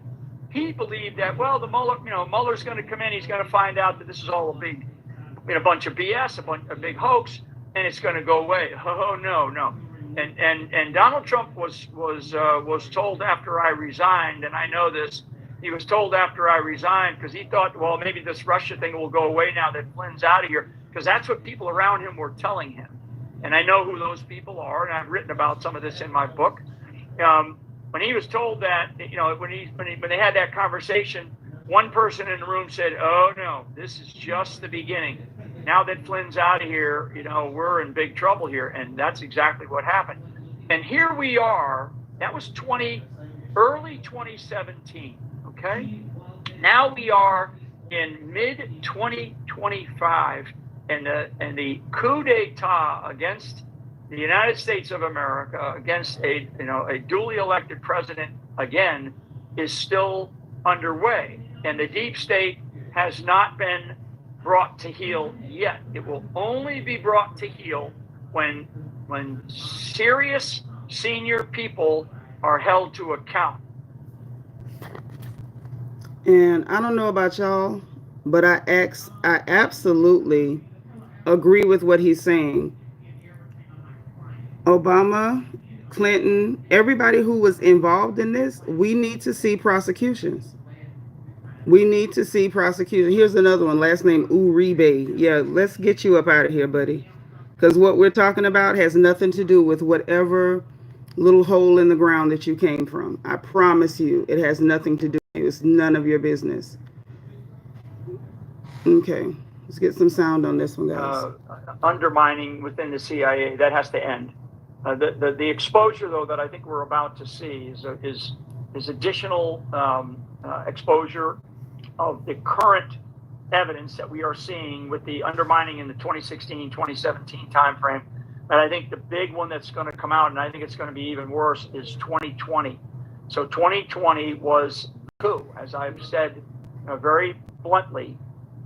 he believed that, well, Mueller's going to come in, he's going to find out that this is all a bunch of BS, a big hoax, and it's going to go away. Oh, no. And Donald Trump was told after I resigned, and I know this, he was told after I resigned because he thought, well, maybe this Russia thing will go away now that Flynn's out of here, because that's what people around him were telling him. And I know who those people are, and I've written about some of this in my book. When he was told that, when they had that conversation, one person in the room said, oh, no, this is just the beginning. Now that Flynn's out of here, we're in big trouble here. And that's exactly what happened. And here we are. That was early 2017. Okay. Now we are in mid 2025, and the coup d'etat against the United States of America, against a duly elected president again, is still underway. And the deep state has not been brought to heel yet. It will only be brought to heel when serious senior people are held to account. And I don't know about y'all, but I absolutely agree with what he's saying. Obama, Clinton, everybody who was involved in this, we need to see prosecutions. We need to see prosecution. Here's another one, last name Uribe. Yeah, let's get you up out of here, buddy. Because what we're talking about has nothing to do with whatever little hole in the ground that you came from. I promise you, it has nothing to do with you. It's none of your business. Okay, let's get some sound on this one, guys. Undermining within the CIA, that has to end. The exposure, though, that I think we're about to see is additional exposure of the current evidence that we are seeing with the undermining in the 2016-2017 timeframe. And I think the big one that's going to come out, and I think it's going to be even worse, is 2020. So 2020 was coup, as I've said very bluntly.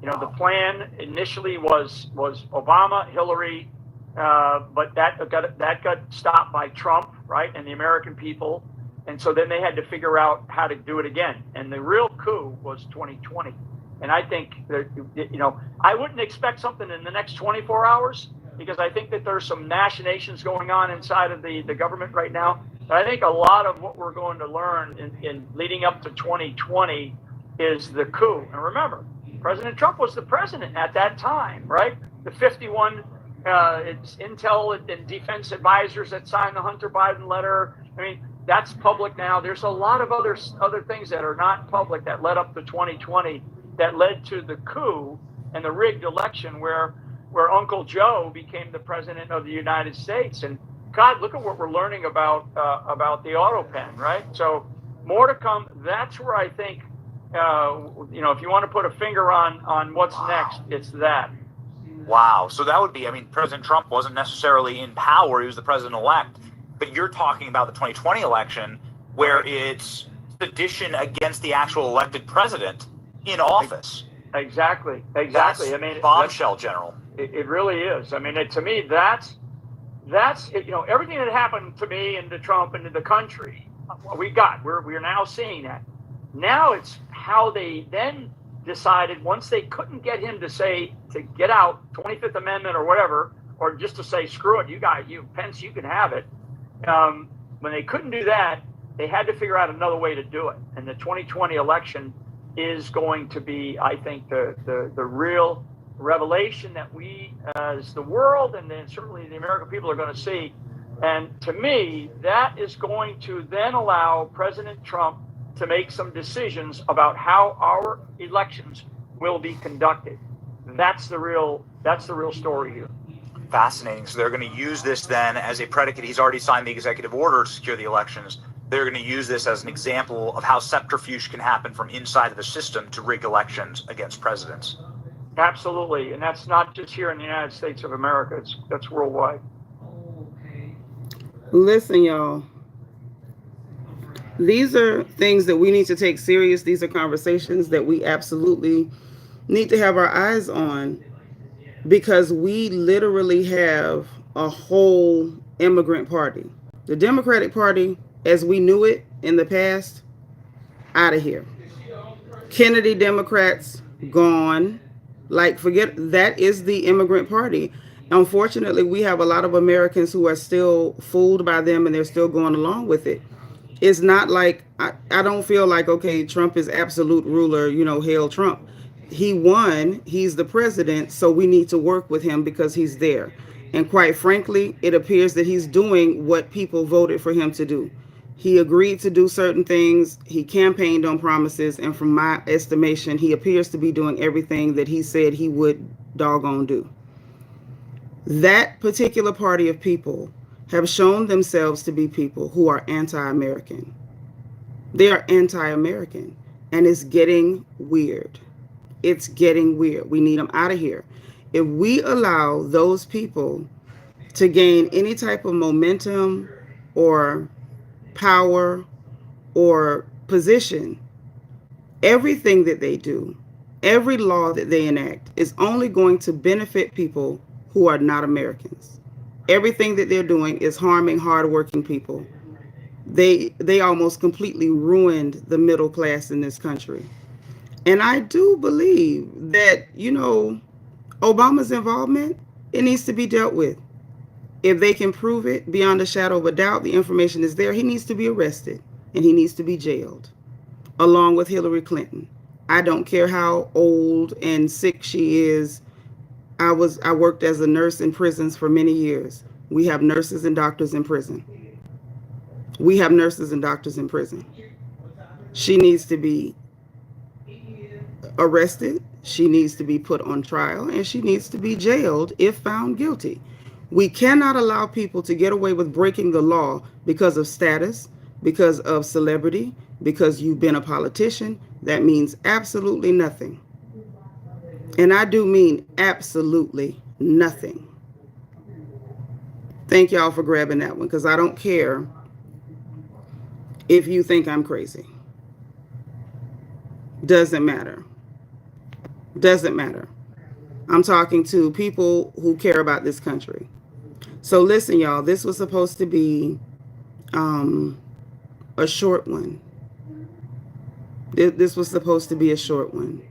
The plan initially was Obama, Hillary, but that got stopped by Trump, right, and the American people. And so then they had to figure out how to do it again. And the real coup was 2020. And I think that, I wouldn't expect something in the next 24 hours, because I think that there's some machinations going on inside of the government right now. But I think a lot of what we're going to learn in leading up to 2020 is the coup. And remember, President Trump was the president at that time, right? The 51 intel and defense advisors that signed the Hunter Biden letter. I mean, that's public now. There's a lot of other things that are not public that led up to 2020 that led to the coup and the rigged election where Uncle Joe became the president of the United States. And God, look at what we're learning about the auto pen, right? So more to come. That's where I think, if you want to put a finger on what's next, it's that. Wow. So that would be, President Trump wasn't necessarily in power. He was the president-elect. But you're talking about the 2020 election where it's sedition against the actual elected president in office. Exactly. That's bombshell, General. It really is. To me, that's everything that happened to me and to Trump and to the country, we're now seeing that. Now it's how they then decided, once they couldn't get him to get out, 25th Amendment or whatever, or just to say, screw it, Pence, you can have it. When they couldn't do that, they had to figure out another way to do it. And the 2020 election is going to be, I think, the real revelation that we, as the world, and then certainly the American people, are going to see. And to me, that is going to then allow President Trump to make some decisions about how our elections will be conducted. That's the real story here. Fascinating. So they're going to use this then as a predicate. He's already signed the executive order to secure the elections. They're going to use this as an example of how subterfuge can happen from inside of the system to rig elections against presidents. Absolutely. And that's not just here in the United States of America. That's worldwide. Listen, y'all. These are things that we need to take serious. These are conversations that we absolutely need to have our eyes on, because we literally have a whole immigrant party. The Democratic Party, as we knew it in the past, out of here. Kennedy Democrats, gone. Forget, that is the immigrant party. Unfortunately, we have a lot of Americans who are still fooled by them, and they're still going along with it. It's not like, I don't feel like, okay, Trump is absolute ruler, hail Trump. He won, he's the president, so we need to work with him because he's there. And quite frankly, it appears that he's doing what people voted for him to do. He agreed to do certain things, he campaigned on promises, and from my estimation, he appears to be doing everything that he said he would doggone do. That particular party of people have shown themselves to be people who are anti-American. They are anti-American, and it's getting weird. It's getting weird. We need them out of here. If we allow those people to gain any type of momentum or power or position, everything that they do, every law that they enact is only going to benefit people who are not Americans. Everything that they're doing is harming hardworking people. They almost completely ruined the middle class in this country. And I do believe that, Obama's involvement, it needs to be dealt with. If they can prove it beyond a shadow of a doubt, the information is there, he needs to be arrested and he needs to be jailed, along with Hillary Clinton. I don't care how old and sick she is. I worked as a nurse in prisons for many years. We have nurses and doctors in prison. We have nurses and doctors in prison. She needs to be arrested. She needs to be put on trial, and she needs to be jailed if found guilty. We cannot allow people to get away with breaking the law because of status, because of celebrity, because you've been a politician. That means absolutely nothing. And I do mean absolutely nothing. Thank y'all for grabbing that one, because I don't care if you think I'm crazy. Doesn't matter. Doesn't matter. I'm talking to people who care about this country. So listen, y'all, this was supposed to be a short one. This was supposed to be a short one.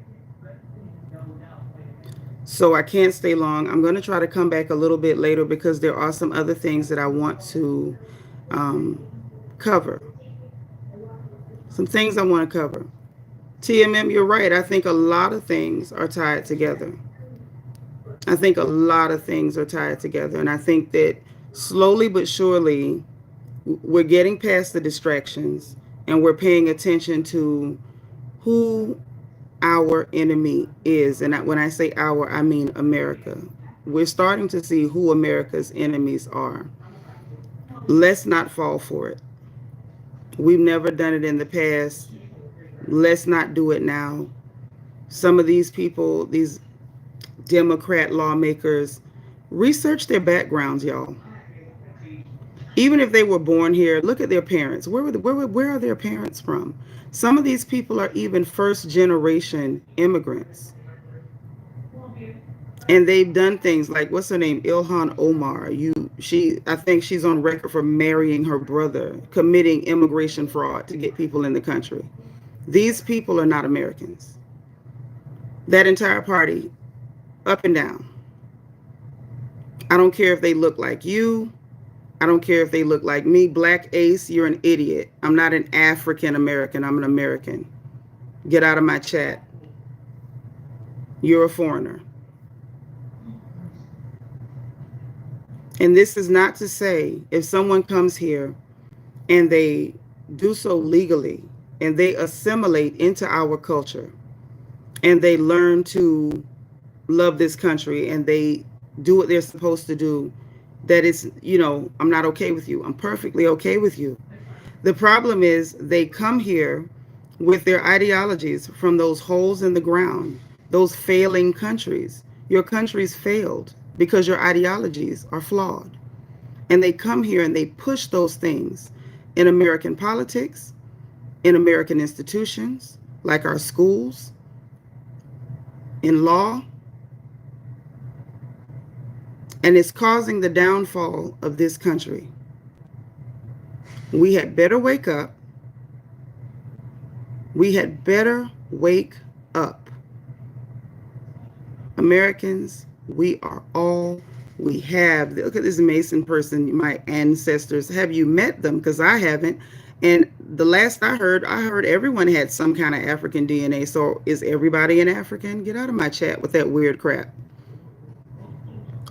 So I can't stay long. I'm going to try to come back a little bit later because there are some other things that I want to cover. Some things I want to cover. TMM, you're right. I think a lot of things are tied together. I think a lot of things are tied together. And I think that slowly but surely, we're getting past the distractions and we're paying attention to who our enemy is. And when I say our, I mean America. We're starting to see who America's enemies are. Let's not fall for it. We've never done it in the past. Let's not do it now. Some of these people, these Democrat lawmakers, research their backgrounds, y'all. Even if they were born here, look at their parents. Where are their parents from? Some of these people are even first-generation immigrants. And they've done things like, what's her name? Ilhan Omar. I think she's on record for marrying her brother, committing immigration fraud to get people in the country. These people are not Americans. That entire party, up and down. I don't care if they look like you. I don't care if they look like me. Black Ace, you're an idiot. I'm not an African American. I'm an American. Get out of my chat. You're a foreigner. And this is not to say if someone comes here and they do so legally and they assimilate into our culture and they learn to love this country and they do what they're supposed to do, that it's, I'm not okay with you. I'm perfectly okay with you. The problem is they come here with their ideologies from those holes in the ground, those failing countries. Your country's failed because your ideologies are flawed. And they come here and they push those things in American politics, in American institutions, like our schools, in law. And it's causing the downfall of this country. We had better wake up. We had better wake up. Americans, we are all we have. Look at this Mason person, my ancestors. Have you met them? Because I haven't. And the last I heard everyone had some kind of African DNA. So is everybody an African? Get out of my chat with that weird crap.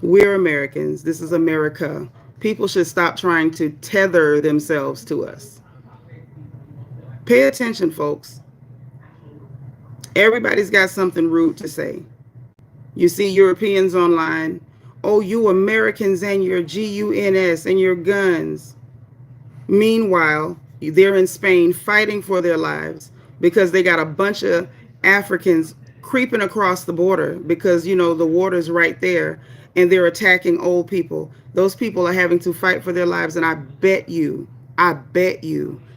We're Americans. This is America. People should stop trying to tether themselves to us. Pay attention, folks. Everybody's got something rude to say. You see Europeans online. Oh, you Americans and your guns and your guns. Meanwhile, they're in Spain fighting for their lives because they got a bunch of Africans creeping across the border because, the water's right there and they're attacking old people. Those people are having to fight for their lives. And I bet you,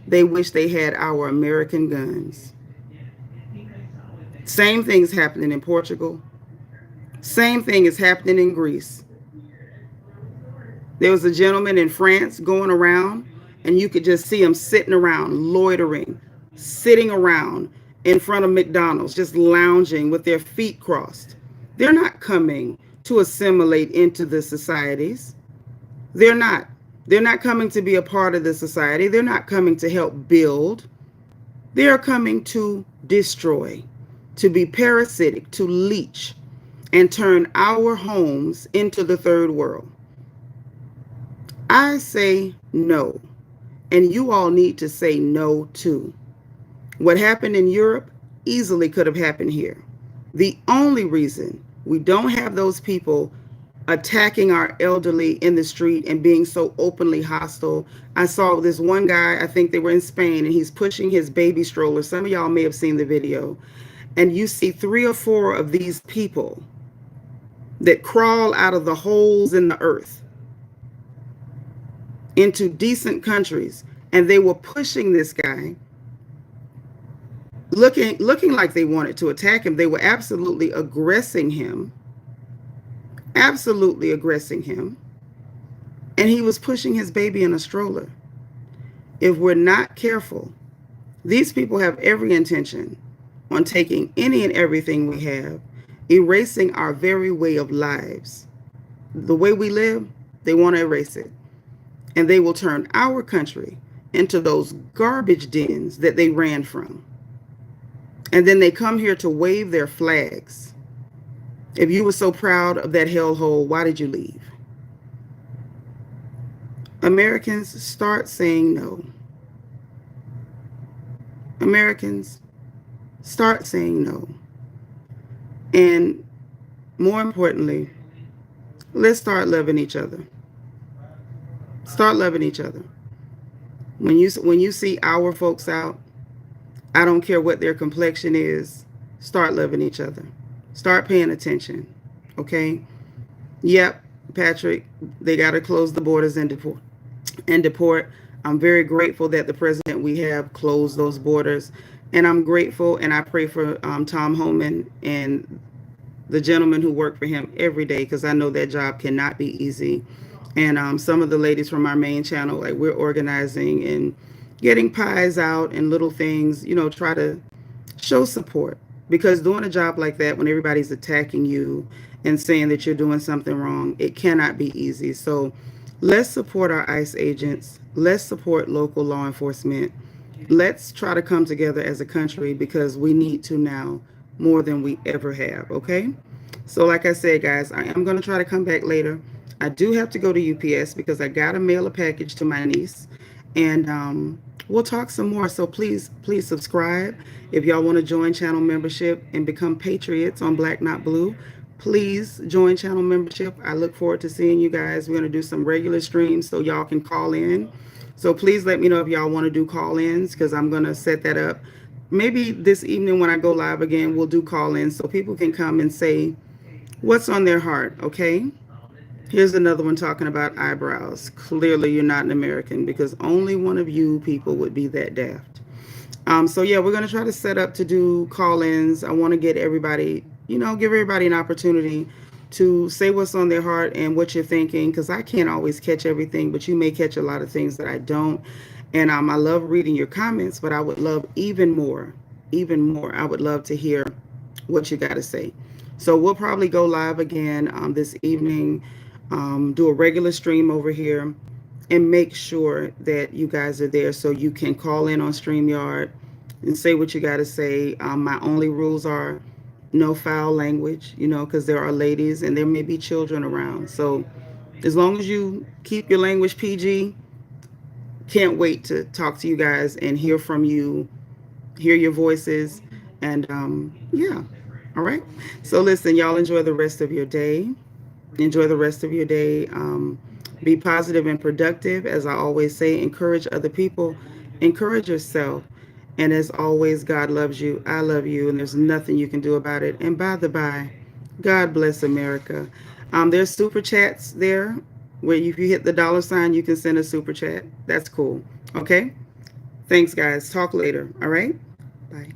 they wish they had our American guns. Same thing's happening in Portugal. Same thing is happening in Greece. There was a gentleman in France going around, and you could just see him sitting around, loitering, sitting around, in front of McDonald's, just lounging with their feet crossed. They're not coming to assimilate into the societies. They're not. They're not coming to be a part of the society. They're not coming to help build. They are coming to destroy, to be parasitic, to leech, and turn our homes into the third world. I say no, and you all need to say no too. What happened in Europe easily could have happened here. The only reason we don't have those people attacking our elderly in the street and being so openly hostile. I saw this one guy, I think they were in Spain, and he's pushing his baby stroller. Some of y'all may have seen the video. And you see 3 or 4 of these people that crawl out of the holes in the earth into decent countries. And they were pushing this guy, looking like they wanted to attack him. They were absolutely aggressing him. Absolutely aggressing him. And he was pushing his baby in a stroller. If we're not careful, these people have every intention on taking any and everything we have, erasing our very way of lives. The way we live, they want to erase it. And they will turn our country into those garbage dens that they ran from. And then they come here to wave their flags. If you were so proud of that hellhole, why did you leave? Americans, start saying no. Americans, start saying no. And more importantly, let's start loving each other. Start loving each other. When you see our folks out, I don't care what their complexion is, start loving each other. Start paying attention, okay? Yep, Patrick, they got to close the borders and deport. I'm very grateful that the president we have closed those borders. And I'm grateful, and I pray for Tom Homan and the gentlemen who work for him every day, because I know that job cannot be easy. And some of the ladies from our main channel, like, we're organizing and getting pies out and little things, try to show support. Because doing a job like that, when everybody's attacking you and saying that you're doing something wrong, it cannot be easy. So let's support our ICE agents. Let's support local law enforcement. Let's try to come together as a country, because we need to now more than we ever have, okay? So like I said, guys, I am going to try to come back later. I do have to go to UPS because I got to mail a package to my niece. And we'll talk some more. So please subscribe. If y'all want to join channel membership and become patriots on Black Not Blue, please join channel membership. I look forward to seeing you guys. We're going to do some regular streams so y'all can call in. So please let me know if y'all want to do call-ins, because I'm going to set that up. Maybe this evening when I go live again, we'll do call-ins so people can come and say what's on their heart, okay? Here's another one talking about eyebrows. Clearly you're not an American, because only one of you people would be that daft. So yeah, we're going to try to set up to do call-ins. I want to get everybody, give everybody an opportunity to say what's on their heart and what you're thinking, because I can't always catch everything, but you may catch a lot of things that I don't. And I love reading your comments, but I would love even more, I would love to hear what you got to say. So we'll probably go live again this evening, do a regular stream over here, and make sure that you guys are there so you can call in on StreamYard and say what you got to say. My only rules are no foul language, because there are ladies and there may be children around. So as long as you keep your language PG, can't wait to talk to you guys and hear from you, hear your voices. And yeah, all right. So listen, y'all, enjoy the rest of your day. Enjoy the rest of your day. Be positive and productive. As I always say, encourage other people, encourage yourself. And as always, God loves you. I love you. And there's nothing you can do about it. And by the by, God bless America. There's super chats there where if you hit the $, you can send a super chat. That's cool. Okay. Thanks, guys. Talk later. All right. Bye.